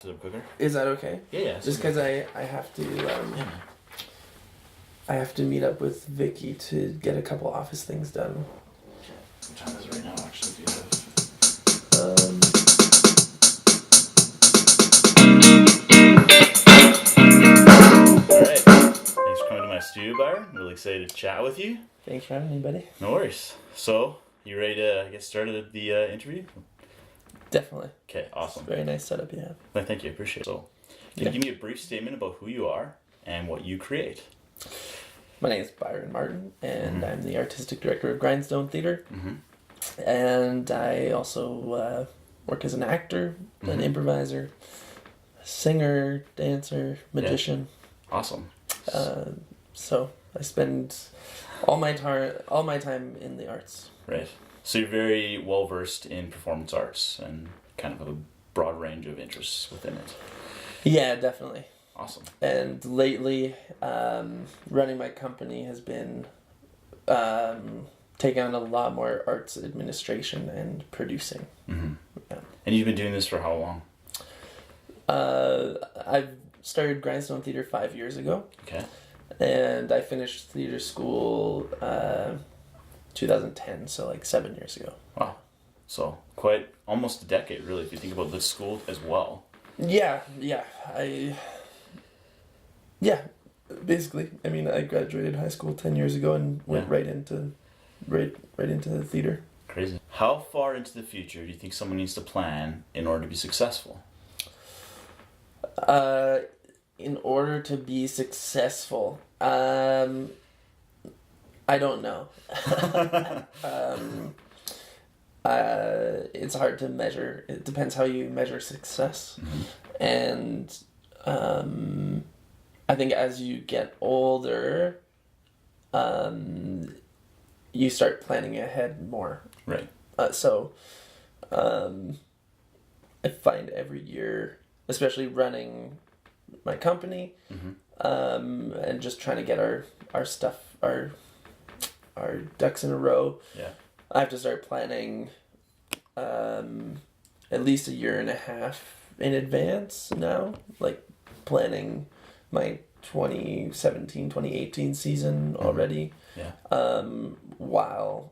Cooker. Is that okay? Yeah. Just because I have to I have to meet up with Vicky to get a couple office things done. What time is it right now, actually? Do you have... Alright. Thanks for coming to my studio, Byron. I'm really excited to chat with you. Thanks for having me, buddy. No worries. So, you ready to get started at the interview? Definitely. Okay, awesome. It's a very nice setup you have. Thank you, I appreciate it. So, can you give me a brief statement about who you are and what you create? My name is Byron Martin, and I'm the artistic director of Grindstone Theatre. Mm-hmm. And I also work as an actor, an improviser, singer, dancer, magician. Yeah. Awesome. So I spend all my time in the arts. Right. So you're very well versed in performance arts and kind of a broad range of interests within it. Yeah, definitely. Awesome. And lately, running my company has been taking on a lot more arts administration and producing. Mm-hmm. Yeah. And you've been doing this for how long? I've started Grindstone Theatre 5 years ago. Okay. And I finished theatre school 2010, so like 7 years ago. Wow. So quite almost a decade, really, if you think about the school as well. Yeah. Basically, I mean, I graduated high school 10 years ago and went right into the theater. Crazy. How far into the future do you think someone needs to plan in order to be successful? In order to be successful, I don't know. It's hard to measure. It depends how you measure success. Mm-hmm. And I think as you get older, you start planning ahead more. Right. So I find every year, especially running my company, and just trying to get our stuff, our ducks in a row. Yeah. I have to start planning at least a year and a half in advance now, like planning my 2017-2018 season already. Yeah. While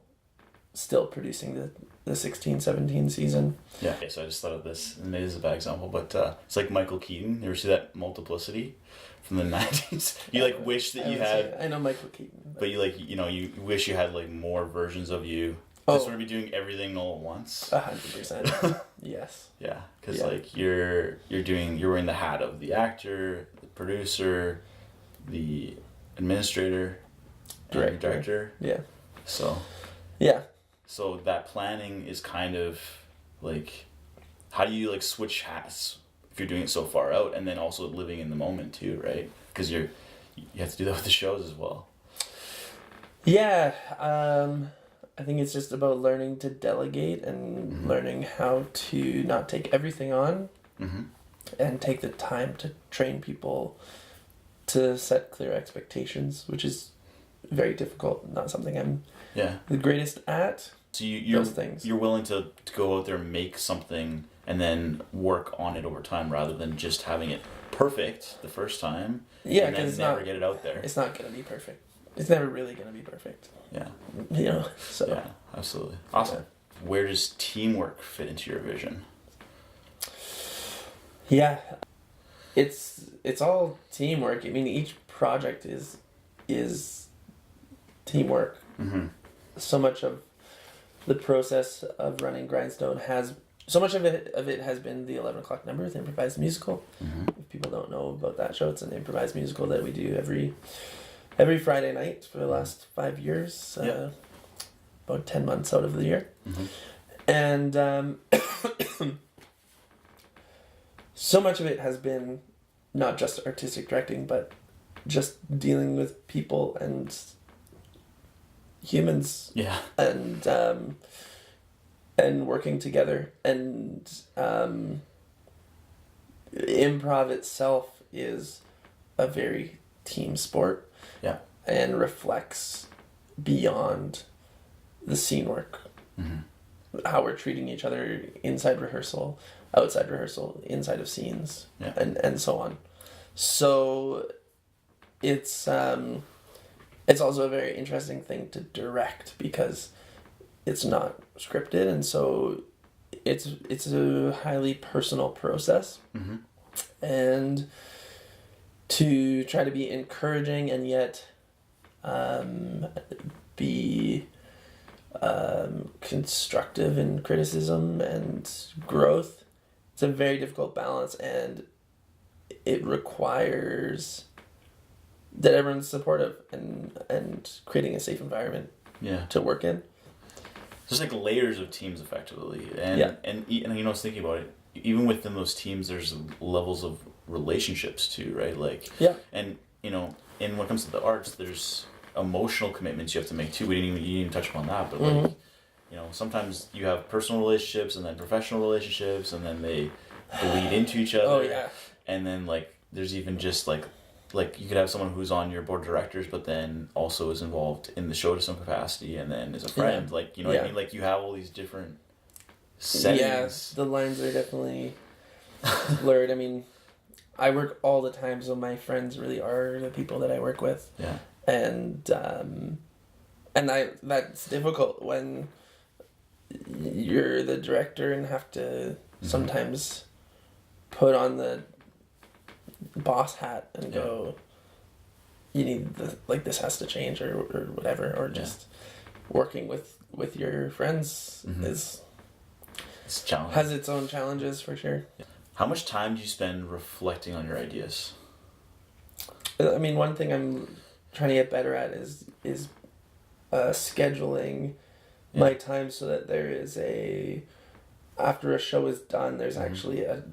still producing the 16-17 season. Yeah. Okay, so I just thought of this, and maybe this is a bad example, but it's like Michael Keaton. You ever see that Multiplicity from the 90s? You like wish that you had... I know Michael Keaton. But you like, you wish you had like more versions of you. To sort of be doing everything all at once. 100%. Yes. Yeah, because like you're wearing the hat of the actor, the producer, the administrator, and director. Yeah. So. Yeah. So that planning is kind of like, how do you like switch hats if you're doing it so far out, and then also living in the moment too, right? Because you have to do that with the shows as well. Yeah. I think it's just about learning to delegate and learning how to not take everything on, and take the time to train people to set clear expectations, which is very difficult. Not something I'm the greatest at. So you're those things. You're willing to go out there and make something and then work on it over time rather than just having it perfect the first time. Yeah, and then never get it out there. It's not going to be perfect. It's never really going to be perfect. Yeah. So. Yeah, absolutely. Awesome. Yeah. Where does teamwork fit into your vision? Yeah. It's all teamwork. I mean, each project is teamwork. Mm-hmm. So much of the process of running Grindstone so much of it has been the 11 o'clock number, the improvised musical. Mm-hmm. If people don't know about that show, it's an improvised musical that we do every Friday night for the last 5 years, about 10 months out of the year. Mm-hmm. And so much of it has been not just artistic directing, but just dealing with people and humans. Yeah. And working together. And improv itself is a very team sport. Yeah. And reflects beyond the scene work. Mm-hmm. How we're treating each other inside rehearsal, outside rehearsal, inside of scenes, Yeah. and so on. So it's also a very interesting thing to direct because it's not scripted, and so it's a highly personal process. Mm-hmm. And to try to be encouraging and yet be constructive in criticism and growth, it's a very difficult balance, and it requires that everyone's supportive and creating a safe environment Yeah. to work in. There's like layers of teams effectively, and Yeah. and you know, I was thinking about it. Even within those teams, there's levels of relationships too, right? Like, Yeah. and you know, and when it comes to the arts, there's emotional commitments you have to make too. You didn't even touch upon that, but like, you know, sometimes you have personal relationships and then professional relationships, and then they bleed into each other. Oh yeah. And then like, there's even just like you could have someone who's on your board of directors, but then also is involved in the show to some capacity, and then is a friend. Yeah. Like, you know what I mean? Like, you have all these different settings. Yeah, the lines are definitely blurred. I mean, I work all the time, so my friends really are the people that I work with. Yeah. And that's difficult when you're the director and have to sometimes put on the boss hat and go, you need this has to change or whatever, or just working with your friends is It's challenging. has its own challenges for sure. How much time do you spend reflecting on your ideas? I mean, one thing I'm trying to get better at is scheduling my time so that there is after a show is done, there's actually at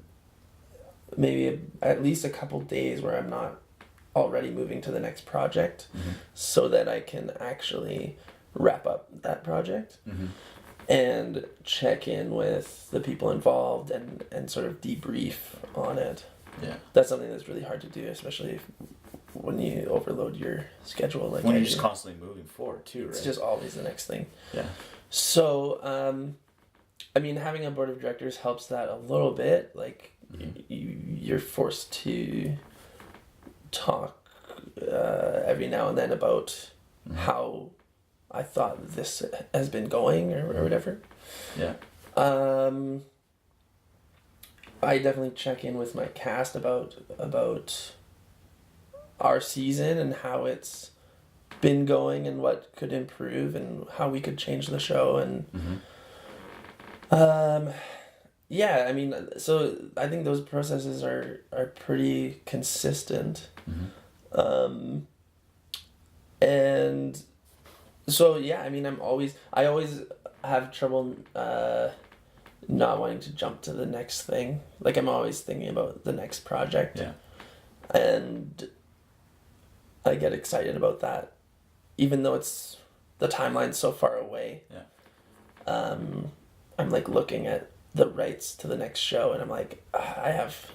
least a couple days where I'm not already moving to the next project, so that I can actually wrap up that project and check in with the people involved and sort of debrief on it. Yeah. That's something that's really hard to do, especially when you overload your schedule. Like when you're just constantly moving forward too, right? It's just always the next thing. Yeah. So, I mean, having a board of directors helps that a little bit. Like, you're forced to talk every now and then about how I thought this has been going or whatever. Yeah. I definitely check in with my cast about our season and how it's been going and what could improve and how we could change the show and yeah, I mean, so I think those processes are pretty consistent. And so yeah, I mean, I always have trouble not wanting to jump to the next thing. Like, I'm always thinking about the next project. Yeah. And I get excited about that, even though it's the timeline's so far away. Yeah. I'm like looking at the rights to the next show, and I'm like, I have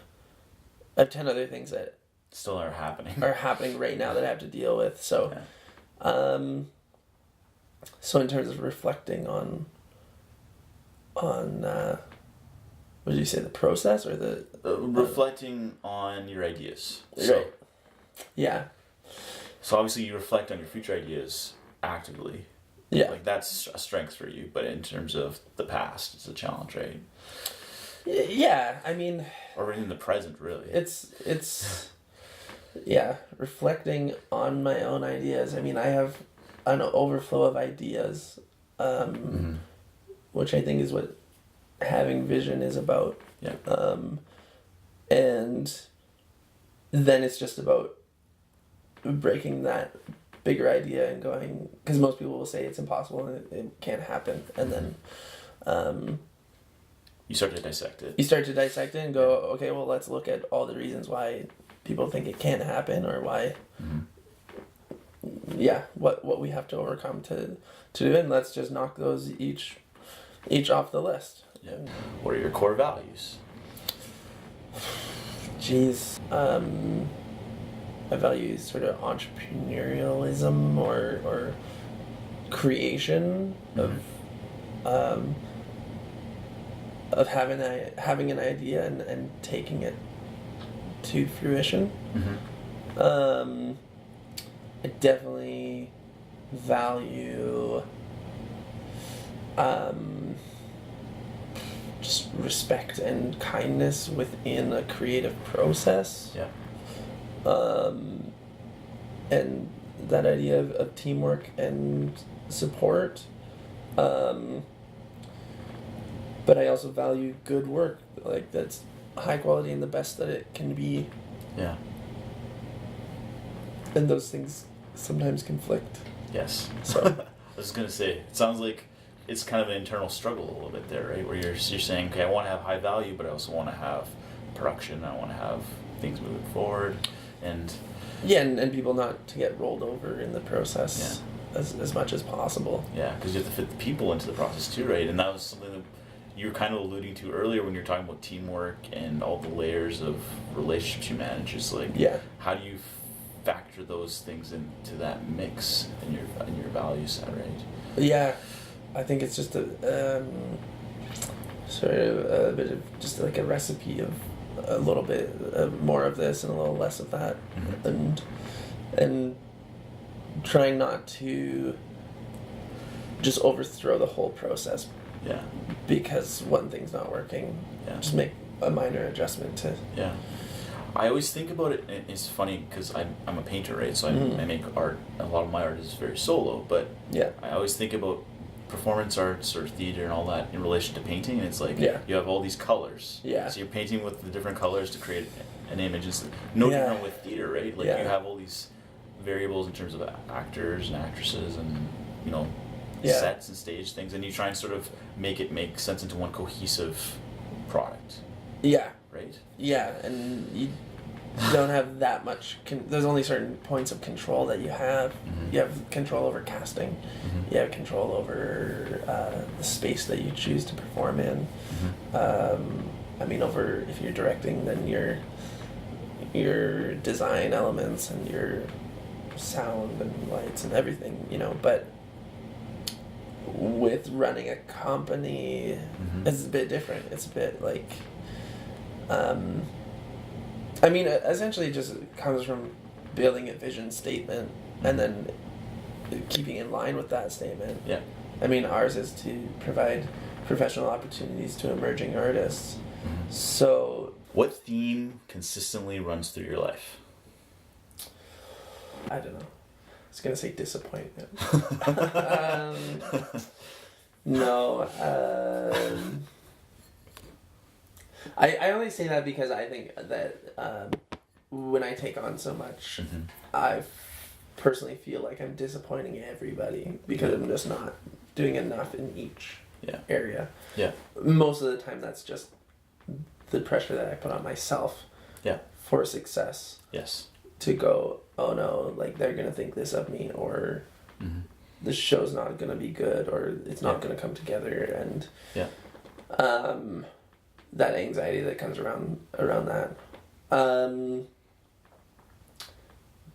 10 other things that Still are happening. are happening right now that I have to deal with. So, so in terms of reflecting on what did you say, the process or the reflecting on your ideas. So, right. Yeah. So obviously you reflect on your future ideas actively. Yeah. Like, that's a strength for you, but in terms of the past, it's a challenge, right? Yeah, I mean, Or in the present, really. it's yeah, reflecting on my own ideas. I mean, I have an overflow of ideas, which I think is what having vision is about. Yeah. And then it's just about breaking that bigger idea and going, because most people will say it's impossible and it can't happen, and then you start to dissect it. you start to dissect it and go, okay, well, let's look at all the reasons why people think it can't happen, or why what we have to overcome to do it, and let's just knock those each off the list. Yeah. What are your core values? Jeez. I value sort of entrepreneurialism or creation of having an idea and taking it to fruition. I definitely value just respect and kindness within a creative process. Yeah. And that idea of teamwork and support. But I also value good work, like that's high quality and the best that it can be. Yeah. And those things sometimes conflict. Yes. So I was gonna say, it sounds like it's kind of an internal struggle a little bit there, right? Where you're saying, okay, I want to have high value, but I also want to have production. I want to have things moving forward, and yeah, and people not to get rolled over in the process as much as possible. Yeah, because you have to fit the people into the process too, right? And that was something that you were kind of alluding to earlier when you were talking about teamwork and all the layers of relationships you manage. It's like, how do you factor those things into that mix in your value set, right? Yeah, I think it's just a sort of a bit of just like a recipe of a little bit more of this and a little less of that, and trying not to just overthrow the whole process. Yeah. Because one thing's not working. Yeah. Just make a minor adjustment to. Yeah. I always think about it, and it's funny because I'm a painter, right? So I make art. A lot of my art is very solo, but I always think about performance arts or theater and all that in relation to painting, and it's like you have all these colors. Yeah. So you're painting with the different colors to create an image. It's no different with theater, right? Like you have all these variables in terms of actors and actresses and sets and stage things, and you try and sort of make it make sense into one cohesive product. Yeah. Right? Yeah, and you don't have that much. There's only certain points of control that you have. You have control over casting. You have control over the space that you choose to perform in. Over if you're directing, then your design elements and your sound and lights and everything, But with running a company, it's a bit different. It's a bit like. Essentially it just comes from building a vision statement and then keeping in line with that statement. Yeah. Ours is to provide professional opportunities to emerging artists. So... What theme consistently runs through your life? I don't know. I was going to say disappointment. No. I only say that because I think that when I take on so much, I personally feel like I'm disappointing everybody because I'm just not doing enough in each area. Yeah. Most of the time, that's just the pressure that I put on myself. Yeah. For success. Yes. To go, oh no, like they're gonna think this of me, or the show's not gonna be good, or it's not gonna come together, and that anxiety that comes around that.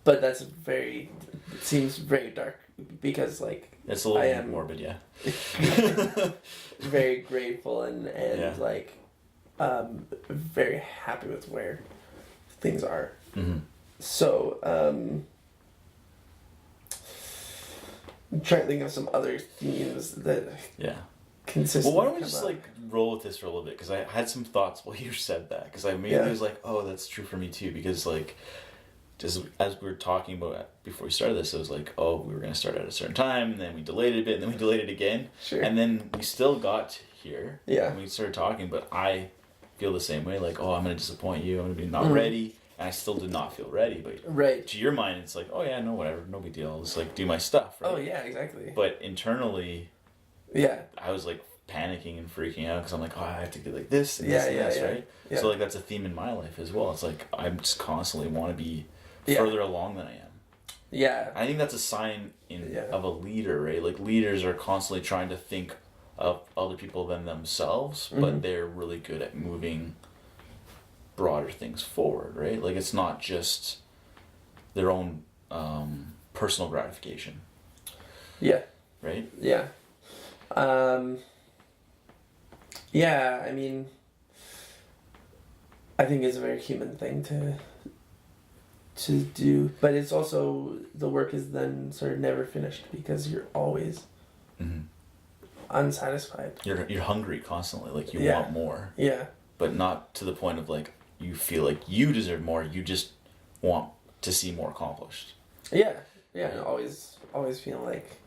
But that's seems very dark because like it's a little morbid, yeah. Very grateful and like very happy with where things are. So I'm trying to think of some other themes that consistently. Well, why don't we just roll with this for a little bit, because I had some thoughts while you said that, because I immediately was like, oh, that's true for me too, because just as we were talking about before we started this, it was like, oh, we were going to start at a certain time, and then we delayed it a bit, and then we delayed it again, and then we still got here, and we started talking, but I feel the same way, like, oh, I'm going to disappoint you, I'm going to be not ready, and I still did not feel ready, but to your mind, it's like, oh yeah, no, whatever, no big deal, I'll just do my stuff, right? Oh yeah, exactly. But internally, I was panicking and freaking out because I'm like, oh, I have to do this and this and this, right? Yeah. So that's a theme in my life as well. It's like I just constantly want to be further along than I am. Yeah. I think that's a sign of a leader, right? Like leaders are constantly trying to think of other people than themselves, but they're really good at moving broader things forward, right? Like it's not just their own personal gratification. Yeah. Right? Yeah. Yeah, I mean, I think it's a very human thing to do, but it's also the work is then sort of never finished because you're always unsatisfied. You're hungry constantly, like you Yeah. want more, Yeah. but not to the point of like you feel like you deserve more. You just want to see more accomplished. Yeah. Yeah. And always feel like,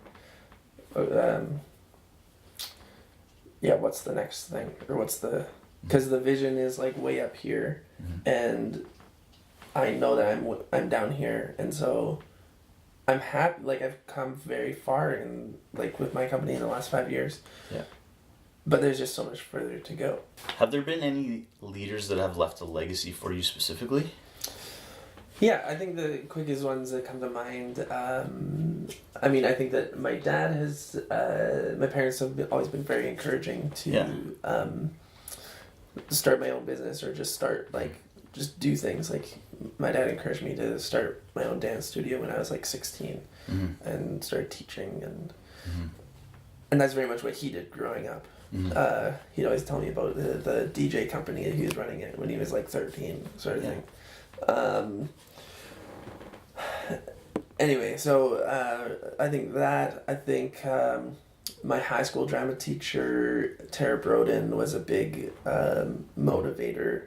yeah, what's the next thing, or what's the, because the vision is like way up here, and I know that I'm down here, and so I'm happy. Like I've come very far in like with my company in the last 5 years. Yeah. But there's just so much further to go. Have there been any leaders that have left a legacy for you specifically? Yeah, I think the quickest ones that come to mind. I mean, I think that my dad has. My parents have always been very encouraging to start my own business or just start just do things. Like my dad encouraged me to start my own dance studio when I was like 16, and started teaching, and that's very much what he did growing up. He'd always tell me about the DJ company that he was running it when he was like 13, sort of thing. Anyway, so I think my high school drama teacher, Tara Broden, was a big motivator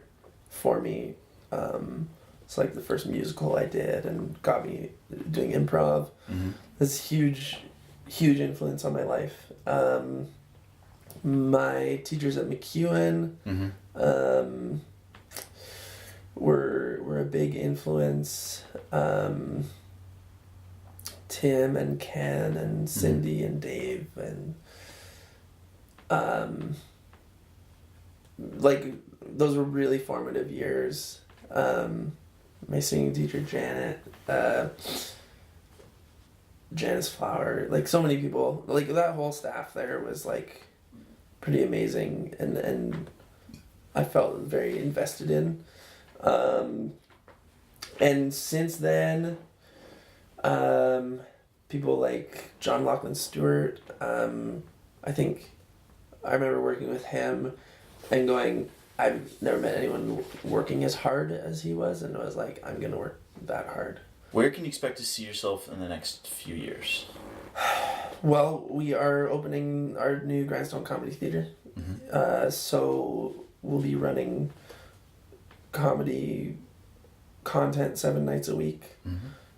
for me. It's like the first musical I did and got me doing improv. It's huge influence on my life. My teachers at McEwen were a big influence. Tim and Ken and Cindy and Dave and like those were really formative years. My singing teacher Janice Flower, like so many people, like that whole staff there was like pretty amazing, and I felt very invested in. And since then, people like John Lachlan Stewart, I think I remember working with him and going, I've never met anyone working as hard as he was, and I was like, I'm gonna work that hard. Where can you expect to see yourself in the next few years? Well, we are opening our new Grindstone Comedy Theatre, so we'll be running comedy content 7 nights a week.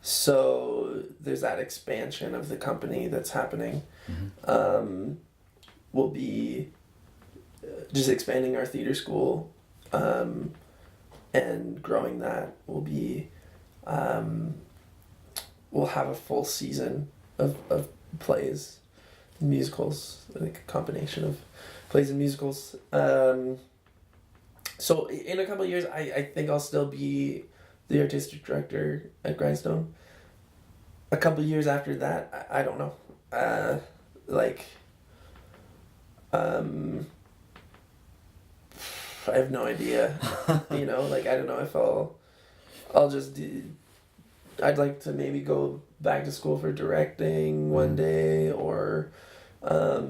So there's that expansion of the company that's happening. We'll be just expanding our theater school and growing that. We'll have a full season of plays, musicals, like a combination of plays and musicals. So in a couple of years, I think I'll still be the artistic director at Grindstone. A couple of years after that, I don't know. I have no idea. I don't know if I'll just do. I'd like to maybe go back to school for directing one day, or I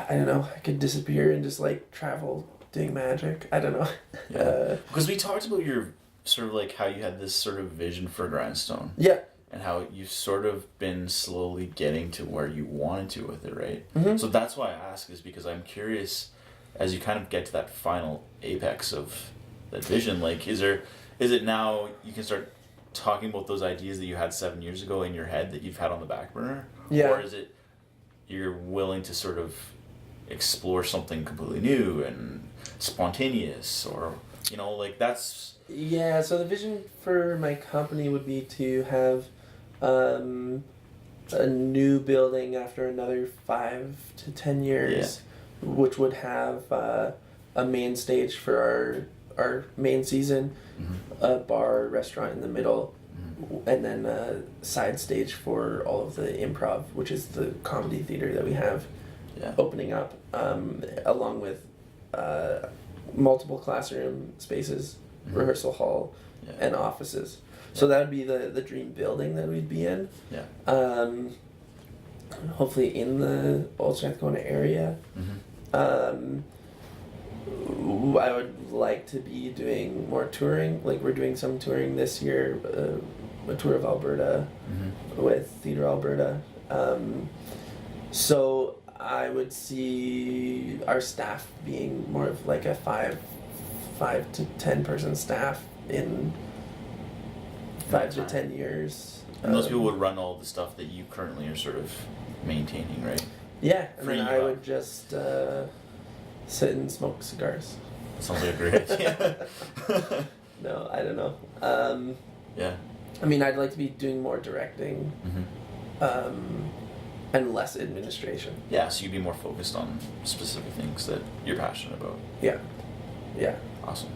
don't know. I could disappear and just like travel doing magic. I don't know. Yeah. Because we talked about your sort of like how you had this sort of vision for Grindstone. Yeah. And how you've sort of been slowly getting to where you wanted to with it, right? So that's why I ask, is because I'm curious, as you kind of get to that final apex of that vision, like is it now you can start talking about those ideas that you had 7 years ago in your head that you've had on the back burner? Yeah. Or is it you're willing to sort of explore something completely new and spontaneous, or that's... Yeah, so the vision for my company would be to have a new building after another 5 to 10 years, which would have a main stage for our main season, a bar, restaurant in the middle, and then a side stage for all of the improv, which is the comedy theater that we have opening up, along with multiple classroom spaces, rehearsal hall, and offices. So that would be the dream building that we'd be in. hopefully in the Old Strathcona area. I would like to be doing more touring. Like we're doing some touring this year, a tour of Alberta with Theatre Alberta. So I would see our staff being more of like a 5 to 10 person staff in 5 to 10 years. And those people would run all the stuff that you currently are sort of maintaining, right? Yeah, and Free then you I up. would just sit and smoke cigars. Sounds like a great idea. No, I don't know. Yeah. I mean, I'd like to be doing more directing, and less administration. Yeah, so you'd be more focused on specific things that you're passionate about. Yeah. Yeah. Awesome.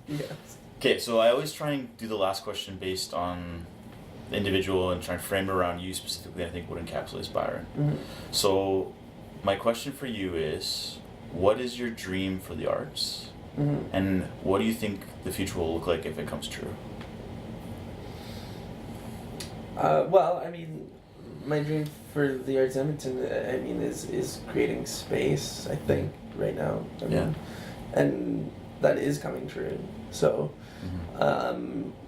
Yes. Okay, so I always try and do the last question based on the individual and try and frame it around you specifically, I think what encapsulates Byron. So my question for you is, what is your dream for the arts? And what do you think the future will look like if it comes true? Well, I mean, my dream for the Arts Edmonton, I mean, is creating space, I think, right now. I mean, and that is coming true. So,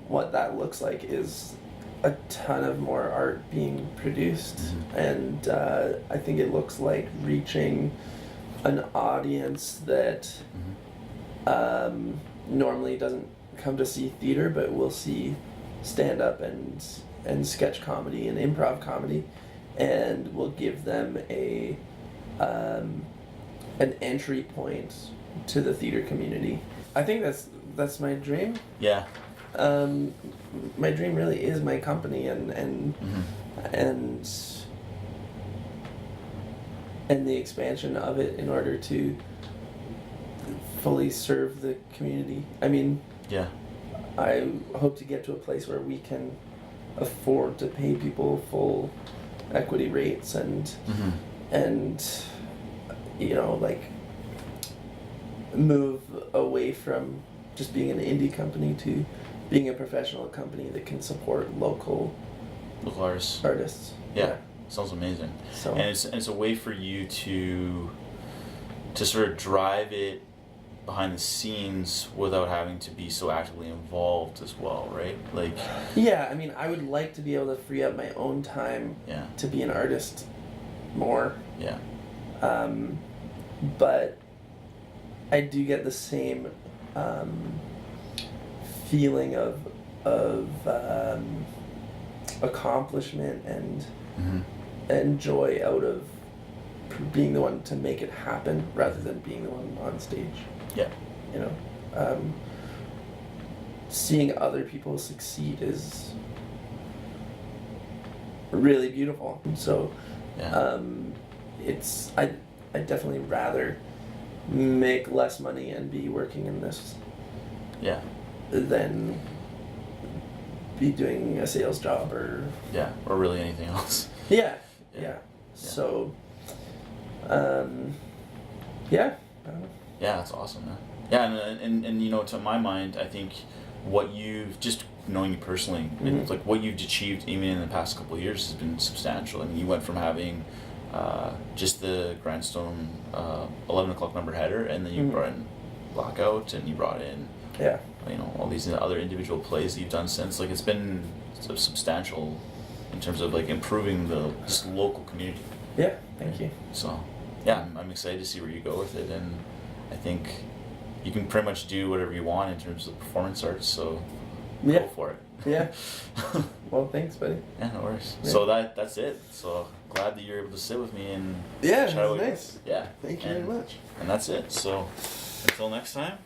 what that looks like is a ton of more art being produced, and I think it looks like reaching an audience that normally doesn't come to see theater, but will see stand-up and sketch comedy and improv comedy, and will give them a an entry point to the theater community. I think that's my dream. Yeah. My dream really is my company and the expansion of it in order to fully serve the community. I mean, Yeah. I hope to get to a place where we can afford to pay people full equity rates and you know, like, move away from just being an indie company to being a professional company that can support local artists. Yeah. Sounds amazing. So, And it's a way for you to sort of drive it behind the scenes without having to be so actively involved as well, right? Like, yeah, I mean, I would like to be able to free up my own time yeah, to be an artist more. yeah, But I do get the same feeling of accomplishment and joy out of being the one to make it happen rather than being the one on stage. yeah, You know, seeing other people succeed is really beautiful. So, yeah. it's I definitely rather make less money and be working in this Yeah, than be doing a sales job or yeah, or really anything else. yeah. Yeah. So, yeah. Yeah, that's awesome, man. Yeah, and you know, to my mind, I think what you've, just knowing you personally, it's like what you've achieved even in the past couple of years has been substantial. I mean, you went from having just the Grindstone 11 o'clock number header, and then you brought in Blackout, and you brought in you know, all these other individual plays that you've done since. Like, it's been substantial in terms of like improving the just local community. Yeah, thank you. So, yeah, I'm excited to see where you go with it, and I think you can pretty much do whatever you want in terms of performance arts. So, go for it. Yeah. Well, thanks, buddy. Yeah, no worries. Yeah. So that's it. So glad that you're able to sit with me and Yeah, chat that was with nice. Yeah. Thank you very much. And that's it. So until next time.